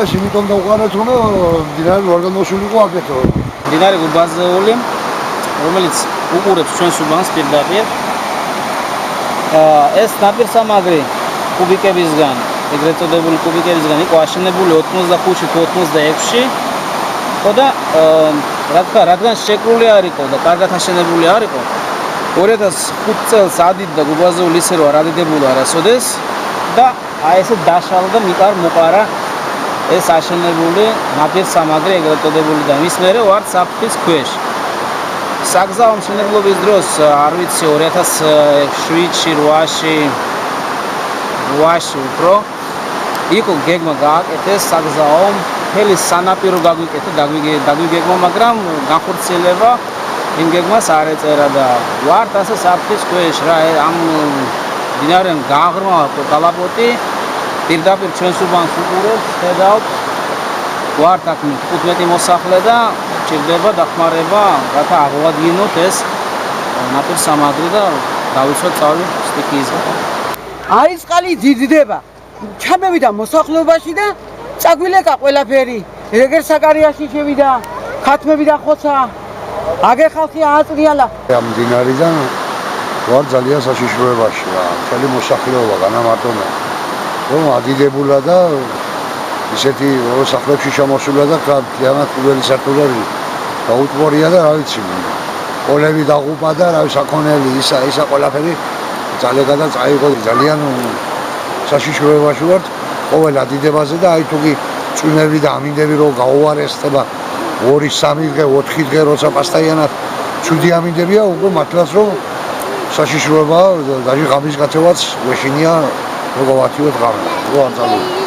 ეს იმიტომ დავყარეთ, რომ მდინარე არ გამოსულიყო აქეთო. მდინარე გუბაზეული, რომელიც უყურებს ჩვენს უბანს პირდაპირ. ეს ნაპირსამაგრი კუბიკებისგან, ეგრეთ წოდებული კუბიკებისგან იყო აშენებული 85-ში თუ 86-ში. და რადგან შეკრული არ იყო და კარგად აშენებული არ იყო, 2005 წელს ადიდდა გუბაზეული ისე რომ არ ადიდებულა არასოდეს და აი ესე დაშალა და მიყარ მოყარა ეს აშენებული ნაპირსამაგრი ეგრეთ წოდებული და მის მერე ვარ საფრთხის ქვეშ. საგზაო მშენებლობის დროს არ ვიცი 2007-ში, 8-ში უფრო იყო გეგმა გააკეთეს საგზაო მთელი სანაპირო დაგვიგეგმა, მაგრამ განხორციელება იმ გეგმას არ ეწერა და ვართ ასე საფრთხის ქვეშ რა ამ მდინარემ გააღრმა კალაპოტი პირდაპირ ჩვენს უბანს უყურებს, ხედავთ ვართ აქ 15 მოსახლე და ჭირდება დახმარება, რათა აღვადგინოთ ეს ნაპირსამაგრი და დავიცვათ წავი სტიქიისგან. აი წყალი დიდდება. ჩამევიდა მოსახლეობაში და წაგვილეკა ყველაფერი. ეგერ საკარიაში შევიდა, ქათმები და ხოცა. აგერ ხალხი ააწრიალა. ამ მდინარიდან ვარ ძალიან საშიშროებაში რა. მთელი მოსახლეობა განამარტონა. რომ ადიდებულა და ისეთი მოსახლეებში შემოსულა და ძალიან პირველი სართულები გაუტყორია და რა ვიცი. ყოლები დაღუპა და რა საქონელი ისა ყველაფერი ძალეგადა წაიღო. ძალიან საშიშროებაში ვართ ყოველ ადიდებაზე და აი თუკი წვიმები და ამინდები რო გაუარესდება 2-3 დღე 4 დღე როცა პასტაიანად ცუდი ამინდებია უკვე მართლაც რომ საშიშროება და ღამის გაცევაც ვეშინია როგორ ვათივეთ ღამე რო არ წავიდა.